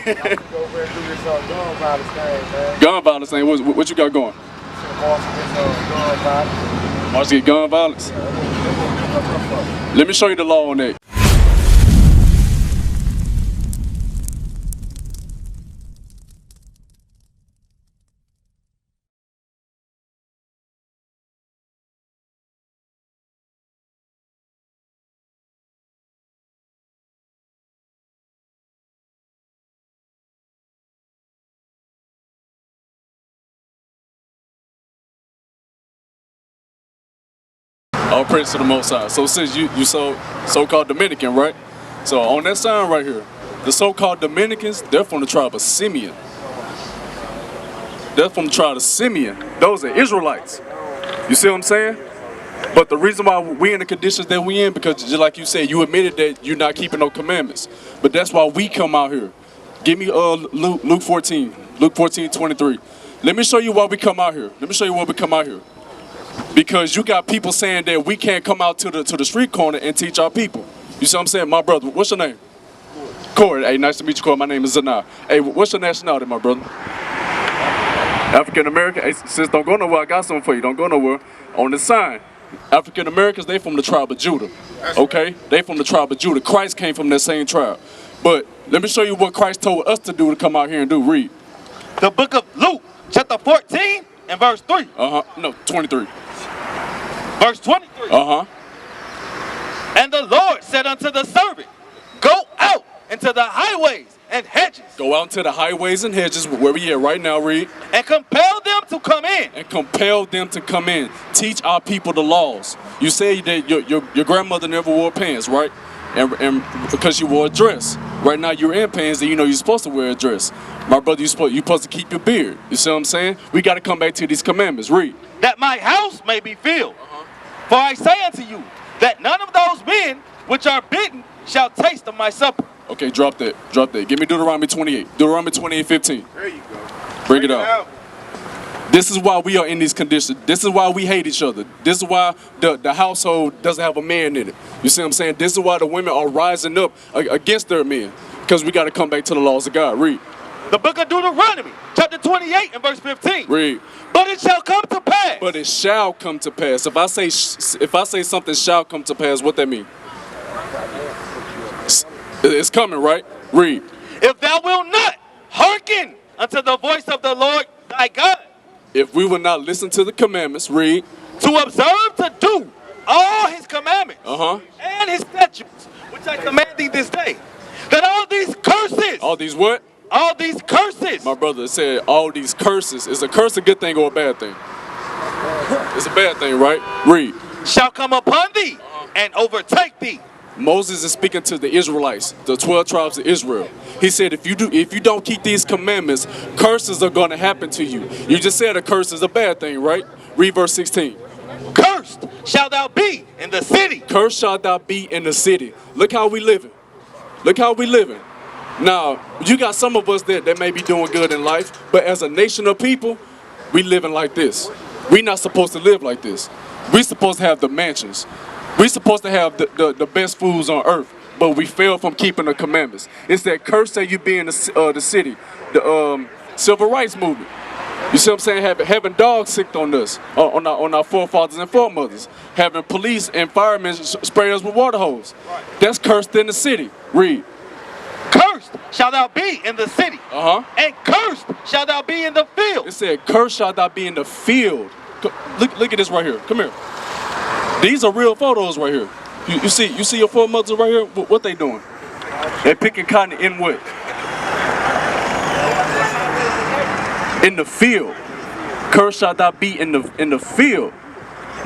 Go over and do this gun violence thing, man. Gun violence thing. What you got going? Gun violence. March against gun violence. Let me show you the law on that. All praise to the Most High. So since you so-called Dominican, right? So on that sign right here, the so-called Dominicans, they're from the tribe of Simeon. They're from the tribe of Simeon. Those are Israelites. You see what I'm saying? But the reason why we in the conditions that we in, because just like you said, you admitted that you're not keeping no commandments. But that's why we come out here. Give me Luke 14:23. Let me show you why we come out here. Let me show you why we come out here. Because you got people saying that we can't come out to the street corner and teach our people. You see what I'm saying? My brother, what's your name? Corey. Hey, nice to meet you, Corey. My name is Zani. Hey, what's your nationality, my brother? African American. Hey, sis, don't go nowhere. I got something for you. Don't go nowhere. On the sign, African Americans, they from the tribe of Judah. Okay? They from the tribe of Judah. Christ came from that same tribe. But let me show you what Christ told us to do to come out here and do. Read. The book of Luke, chapter 14 and verse 3. No, 23. Verse 23. And the Lord said unto the servant, go out into the highways and hedges. Go out into the highways and hedges, where we at right now, read. And compel them to come in. And compel them to come in. Teach our people the laws. You say that your grandmother never wore pants, right? And because you wore a dress. Right now you're in pants and you know you're supposed to wear a dress. My brother, you're supposed to keep your beard. You see what I'm saying? We got to come back to these commandments. Read. That my house may be filled. For I say unto you, that none of those men which are bidden shall taste of my supper. Okay, drop that. Drop that. Give me Deuteronomy 28. Deuteronomy 28:15. There you go. Bring it out. This is why we are in these conditions. This is why we hate each other. This is why the household doesn't have a man in it. You see what I'm saying? This is why the women are rising up against their men. Because we got to come back to the laws of God. Read. The book of Deuteronomy, chapter 28 and verse 15. Read. But it shall come to pass. But it shall come to pass. If I say something shall come to pass, what that mean? It's coming, right? Read. If thou wilt not hearken unto the voice of the Lord thy God. If we will not listen to the commandments, read. To observe to do all his commandments. And his statutes, which I command thee this day. That all these curses. All these what? All these curses. My brother said all these curses. Is a curse a good thing or a bad thing? It's a bad thing, right? Read. Shall come upon thee and overtake thee. Moses is speaking to the Israelites, the 12 tribes of Israel. He said, if you don't keep these commandments, curses are going to happen to you. You just said a curse is a bad thing, right? Read verse 16. Cursed shalt thou be in the city. Cursed shalt thou be in the city. Look how we living. Look how we living. Now, you got some of us that may be doing good in life, but as a nation of people, we living like this. We not supposed to live like this. We supposed to have the mansions. We supposed to have the best foods on earth, but we fail from keeping the commandments. It's that curse that you be in the city, the civil rights movement. You see what I'm saying? Having dogs sicked on us, on our forefathers and foremothers. Having police and firemen spray us with water hose. That's cursed in the city. Read. Cursed shall thou be in the city. And cursed shall thou be in the field. It said, cursed shall thou be in the field. Look at this right here. Come here. These are real photos right here. You see your foremothers right here? What they doing? They picking cotton in what? In the field. Cursed shall thou be in the field.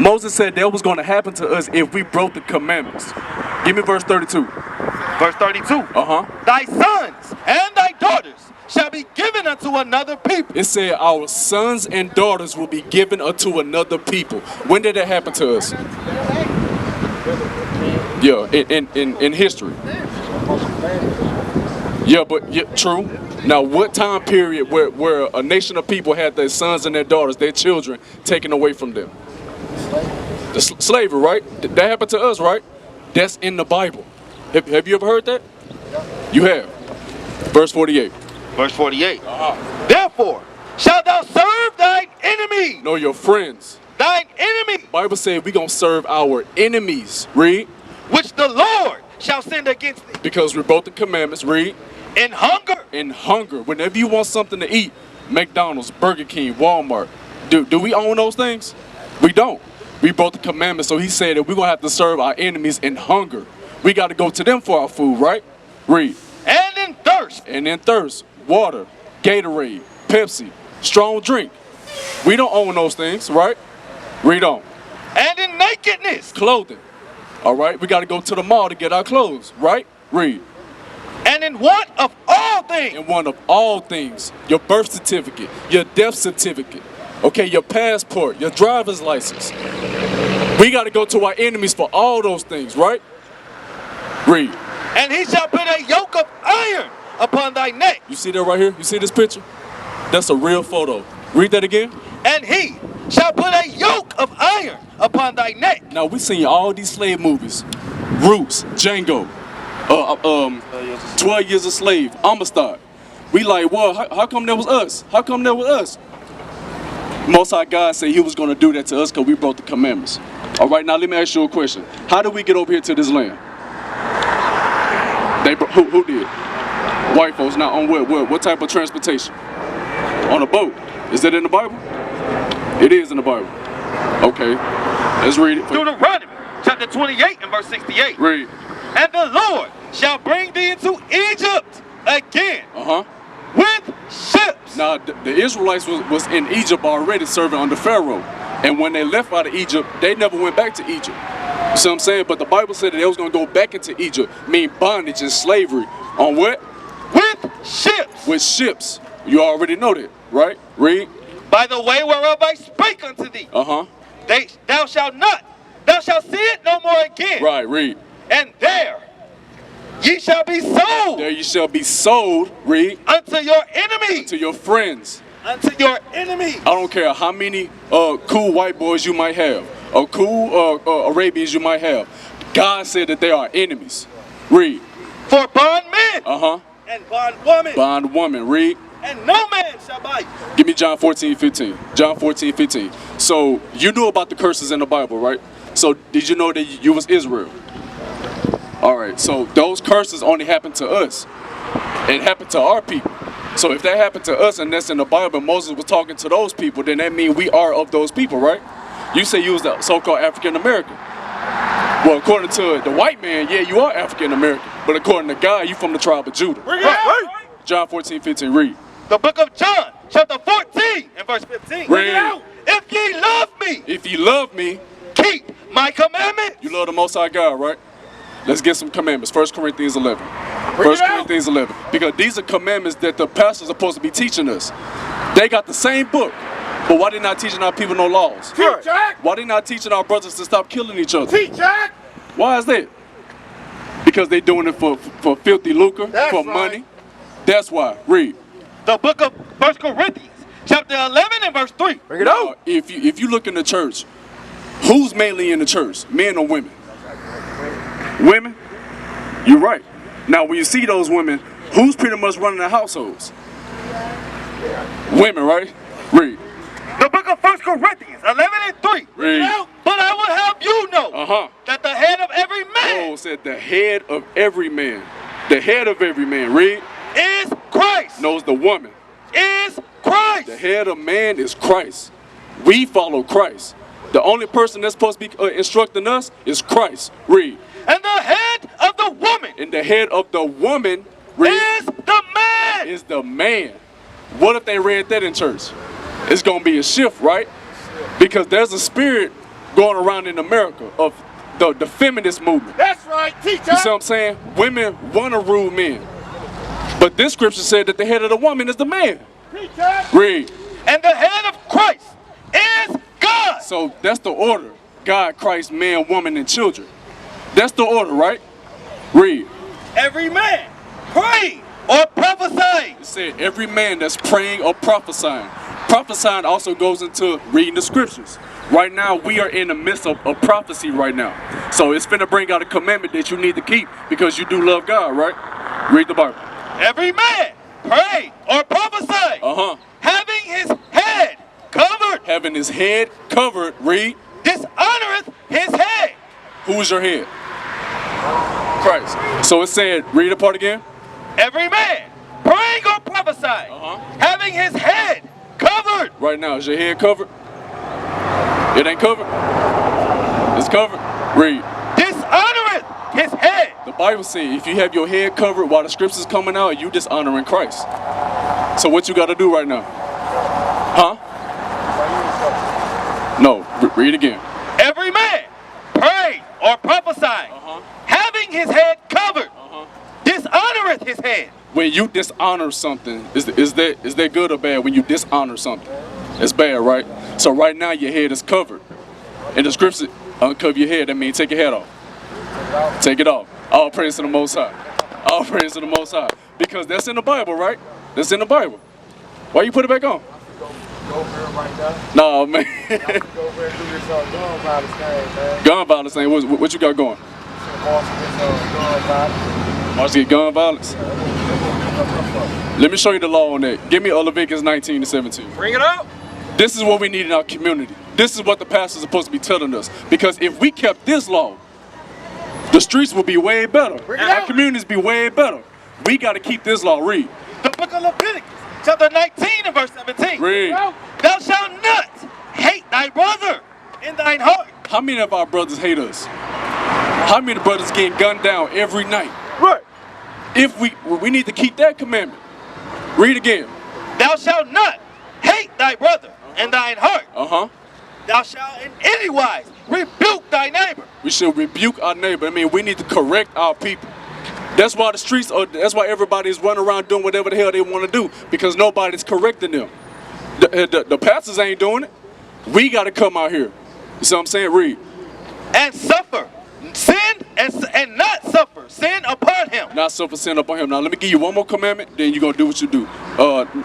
Moses said that was going to happen to us if we broke the commandments. Give me verse 32. Verse 32. Thy sons and thy daughters shall be given unto another people. It said our sons and daughters will be given unto another people. When did that happen to us? Yeah, in history. Yeah, but yeah, true. Now, what time period where a nation of people had their sons and their daughters, their children, taken away from them? The slavery, right? That happened to us, right? That's in the Bible. Have you ever heard that? You have. Verse 48. Verse 48. Therefore, shalt thou serve thine enemy. Know your friends. Thine enemy. Bible says we gonna serve our enemies. Read. Which the Lord shall send against thee. Because we broke the commandments. Read. In hunger. In hunger. Whenever you want something to eat, McDonald's, Burger King, Walmart. Do we own those things? We don't. We broke the commandments. So he said that we're gonna have to serve our enemies in hunger. We got to go to them for our food, right? Read. And in thirst. And in thirst. Water, Gatorade, Pepsi, strong drink. We don't own those things, right? Read on. And in nakedness. Clothing. All right, we got to go to the mall to get our clothes, right? Read. And in want of all things. In one of all things. Your birth certificate, your death certificate, okay, your passport, your driver's license. We got to go to our enemies for all those things, right? Read. And he shall put a yoke of iron upon thy neck. You see that right here? You see this picture? That's a real photo. Read that again. And he shall put a yoke of iron upon thy neck. Now we seen all these slave movies. Roots, Django, 12 Years a Slave, Amistad. We like, well, how come that was us? How come that was us? Most High God said he was going to do that to us because we broke the commandments. All right, now let me ask you a question. How did we get over here to this land? Who did? White folks. Now on what type of transportation? On a boat. Is that in the Bible? It is in the Bible. Okay, let's read it. Deuteronomy chapter 28 and verse 68. Read. And the Lord shall bring thee into Egypt again with ships. Now the Israelites was in Egypt already serving under Pharaoh. And when they left out of Egypt, they never went back to Egypt. You see what I'm saying? But the Bible said that they was going to go back into Egypt, mean bondage and slavery. On what? With ships. With ships. You already know that, right? Read. By the way whereof I spake unto thee. Thou shalt see it no more again. Right, read. And there ye shall be sold. There you shall be sold, read. Unto your enemy. To your friends. Unto your enemy. I don't care how many cool white boys you might have, or cool Arabians you might have. God said that they are enemies. Read. For bondmen. And bondwomen. Bondwoman, read. And no man shall buy you. Give me John 14:15. John 14:15. So you knew about the curses in the Bible, right? So did you know that you was Israel? All right. So those curses only happened to us. It happened to our people. So if that happened to us and that's in the Bible, Moses was talking to those people, then that means we are of those people, right? You say you was the so-called African American. Well, according to the white man, yeah, you are African American. But according to God, you from the tribe of Judah. Right. John 14:15, read. The book of John, chapter 14 and verse 15. Read. If ye love me. If ye love me. Keep my commandments. You love the Most High God, right? Let's get some commandments. 1 Corinthians 11. 1 Corinthians 11. Because these are commandments that the pastors are supposed to be teaching us. They got the same book. But why they not teaching our people no laws? Teach, Jack. Why they not teaching our brothers to stop killing each other? Teach, Jack. Why is that? Because they doing it for filthy lucre, That's for right. money. That's why. Read. The book of 1 Corinthians, chapter 11 and verse 3. Bring it out. If you look in the church, who's mainly in the church? Men or women? Women? You're right. Now, when you see those women, who's pretty much running the households? Women, right? Read. The book of 1 Corinthians, 11 and 3. Read. But I will have you know that the head of every man. Oh, said the head of every man. The head of every man. Read. Is Christ. Knows the woman. Is Christ. The head of man is Christ. We follow Christ. The only person that's supposed to be instructing us is Christ. Read. And the head of the woman. And the head of the woman, read, is the man. Is the man. What if they read that in church? It's going to be a shift, right? Because there's a spirit going around in America of the feminist movement. That's right. Teach, You see what I'm saying? Women want to rule men. But this scripture said that the head of the woman is the man. Teach, Jack. Read. And the head of Christ is God. So that's the order. God, Christ, man, woman, and children. That's the order, right? Read. Every man praying or prophesying. It said every man that's praying or prophesying. Prophesying also goes into reading the scriptures. Right now, we are in the midst of a prophecy right now. So it's finna bring out a commandment that you need to keep because you do love God, right? Read the Bible. Every man praying or Having his head covered. Having his head covered. Read. Dishonoreth his head. Who is your head? Christ. So it said, read the part again. Every man praying or prophesying, having his head covered. Right now, is your head covered? It ain't covered. It's covered. Read. Dishonoreth his head. The Bible says if you have your head covered while the scriptures coming out, you dishonoring Christ. So what you got to do right now? Huh? No. Read again. Every man praying or prophesying, having his head covered, dishonoreth his head. When you dishonor something, is that good or bad? When you dishonor something, it's bad, right? So right now your head is covered. In the scripture, uncover your head. That means take your head off. Take it off. All praise to the Most High. All praise to the Most High. Because that's in the Bible, right? That's in the Bible. Why you put it back on? Go over it right now. No, man. Go over and do this gun violence thing, man. Gun violence thing. What you got going? March against gun violence. Let me show you the law on that. Give me Leviticus 19 to 17. Bring it up. This is what we need in our community. This is what the pastors are supposed to be telling us. Because if we kept this law, the streets will be way better. And our communities be way better. We got to keep this law. Read. The book of Leviticus, chapter 19 and verse 17. Read. Thou shalt not hate thy brother in thine heart. How many of our brothers hate us? How many brothers get gunned down every night? Right. If we need to keep that commandment. Read again. Thou shalt not hate thy brother in thine heart. Thou shalt in any wise rebuke thy neighbor. We should rebuke our neighbor. I mean, we need to correct our people. That's why the streets are, that's why everybody is running around doing whatever the hell they want to do, because nobody's correcting them. The pastors ain't doing it. We got to come out here. You see what I'm saying? Read. And suffer sin and not suffer sin upon him. Not suffer sin upon him. Now let me give you one more commandment, then you're going to do what you do.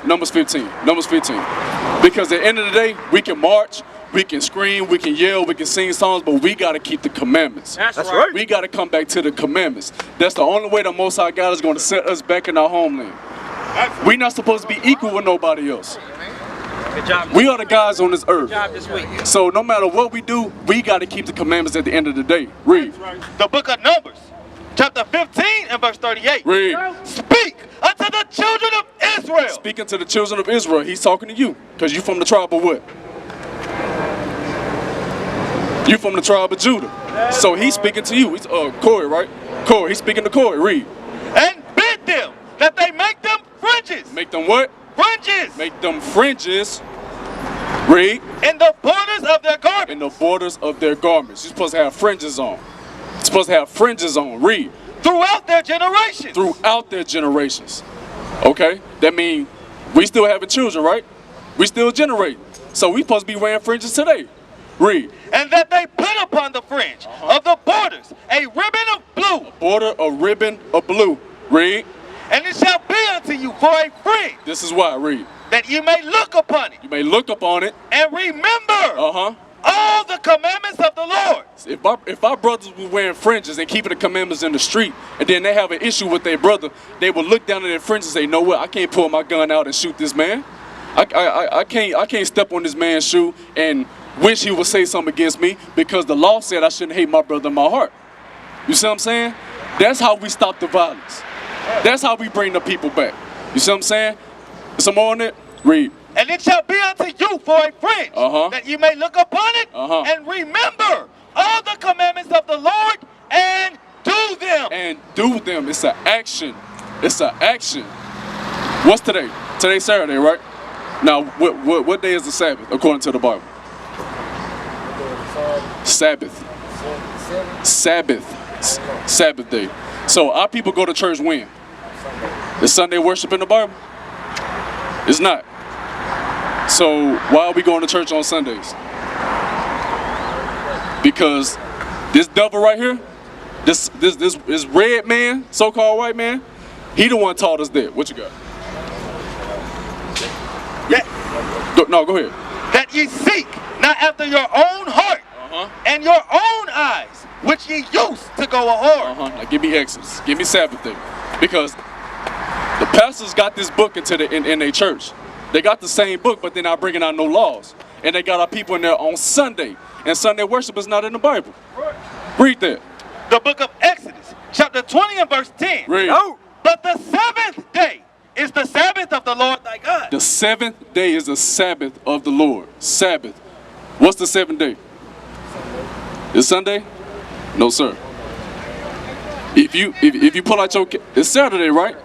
Numbers 15. Numbers 15. Because at the end of the day, we can march, we can scream, we can yell, we can sing songs, but we got to keep the commandments. That's right. We got to come back to the commandments. That's the only way the Most High God is going to set us back in our homeland. We're not supposed to be equal with nobody else. Good job. We are the guys on this earth. Good job this week. So no matter what we do, we got to keep the commandments at the end of the day. Read. The book of Numbers, chapter 15 and verse 38. Read. Speak unto the children of Israel. Speaking to the children of Israel, he's talking to you, because you from the tribe of what? You from the tribe of Judah. So he's speaking to you. He's Corey, right? Corey, he's speaking to Corey. Read. And bid them that they make them fringes. Make them what? Fringes. Make them fringes. Read. In the borders of their garments. In the borders of their garments. You're supposed to have fringes on. You're supposed to have fringes on. Read. Throughout their generations. Throughout their generations. Okay? That means we still having children, right? We still generating. So we supposed to be wearing fringes today. Read. And that they put upon the fringe of the borders a ribbon of blue. Border a ribbon of blue. Read. And it shall be unto you for a fringe. This is why. Read. That you may look upon it. You may look upon it. And remember all the commandments of the Lord. If our brothers were wearing fringes and keeping the commandments in the street, and then they have an issue with their brother, they will look down at their fringes and say, you know what, I can't pull my gun out and shoot this man. I can't step on this man's shoe and wish he would say something against me, because the law said I shouldn't hate my brother in my heart. You see what I'm saying? That's how we stop the violence. That's how we bring the people back. You see what I'm saying? Some more on it? Read. And it shall be unto you for a fringe, that you may look upon it and remember all the commandments of the Lord and do them. And do them. It's an action. It's an action. What's today? Today's Saturday, right? Now, what day is the Sabbath according to the Bible? Sabbath. Sabbath day. So our people go to church when? Is Sunday worship in the Bible? It's not. So why are we going to church on Sundays? Because this devil right here, this red man, so-called white man, he the one taught us that. What you got? Go ahead. That ye seek not after your own heart and your own eyes, which ye used to go a whore. Now give me Exodus. Give me Sabbath day. Because the pastors got this book in their church. They got the same book, but they're not bringing out no laws. And they got our people in there on Sunday. And Sunday worship is not in the Bible. Read that. The book of Exodus, chapter 20 and verse 10. Read. No. But the seventh day is the Sabbath of the Lord thy God. The seventh day is the Sabbath of the Lord. Sabbath. What's the seventh day? It's Sunday? No, sir. If you pull out your, it's Saturday, right?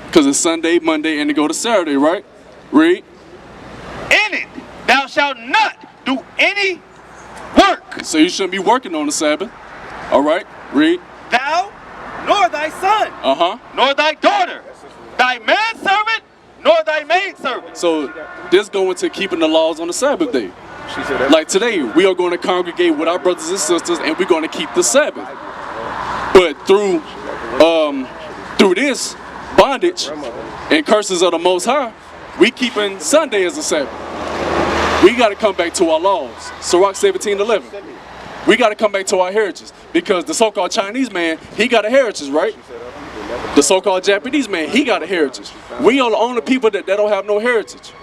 Because it's Sunday, Monday, and they go to Saturday, right? Read. In it thou shalt not do any work. So you shouldn't be working on the Sabbath. All right, read. Thou, nor thy son, nor thy daughter, thy manservant, nor thy maidservant. So this going to keeping the laws on the Sabbath day. Like today, we are going to congregate with our brothers and sisters, and we're going to keep the Sabbath. But through this bondage and curses of the Most High, we keeping Sunday as a Sabbath. We got to come back to our laws. Sirach 17:11. We got to come back to our heritage, because the so-called Chinese man, he got a heritage, right? The so-called Japanese man, he got a heritage. We are the only people that don't have no heritage.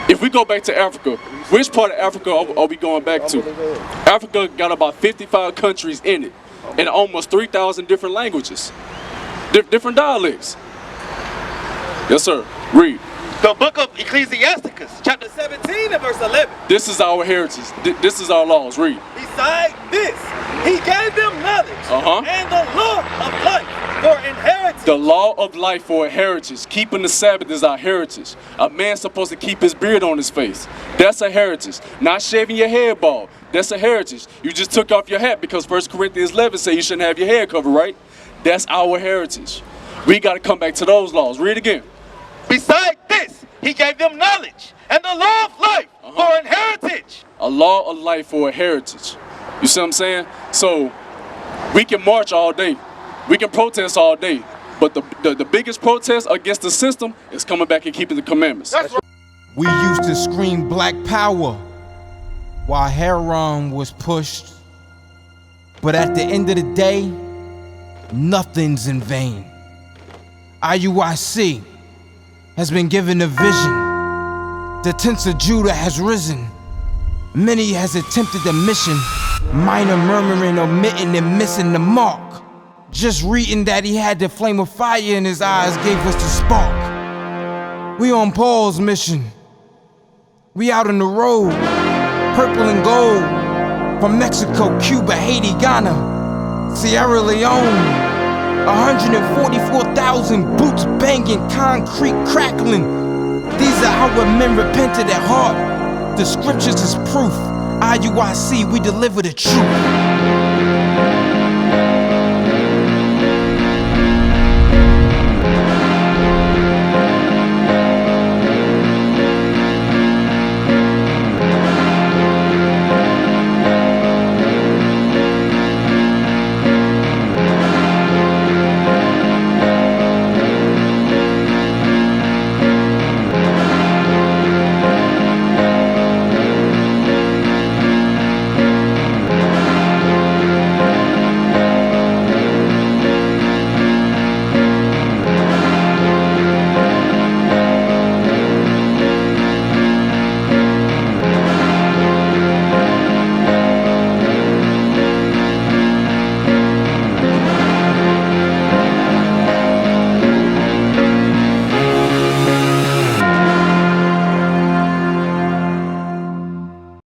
If we go back to Africa, which part of Africa are we going back to? Africa got about 55 countries in it, and almost 3,000 different languages, different dialects. Yes, sir. Read. The book of Ecclesiasticus, chapter 17 and verse 11. This is our heritage. This is our laws. Read. Beside this, he gave them knowledge and the law of life for inheritance. The law of life for a heritage. Keeping the Sabbath is our heritage. A man's supposed to keep his beard on his face. That's a heritage. Not shaving your head bald. That's a heritage. You just took off your hat because 1 Corinthians 11 says you shouldn't have your hair covered, right? That's our heritage. We got to come back to those laws. Read again. Beside this, he gave them knowledge and the law of life for an heritage. A law of life for a heritage. You see what I'm saying? So we can march all day. We can protest all day. But the biggest protest against the system is coming back and keeping the commandments. We used to scream black power while Heron was pushed. But at the end of the day, nothing's in vain. IUIC has been given a vision. The tents of Judah has risen. Many has attempted the mission. Minor murmuring, omitting, and missing the mark. Just reading that he had the flame of fire in his eyes gave us the spark. We on Paul's mission. We out on the road, purple and gold. From Mexico, Cuba, Haiti, Ghana, Sierra Leone. 144,000 boots banging, concrete crackling. These are our men repented at heart. The scriptures is proof. IUIC, we deliver the truth.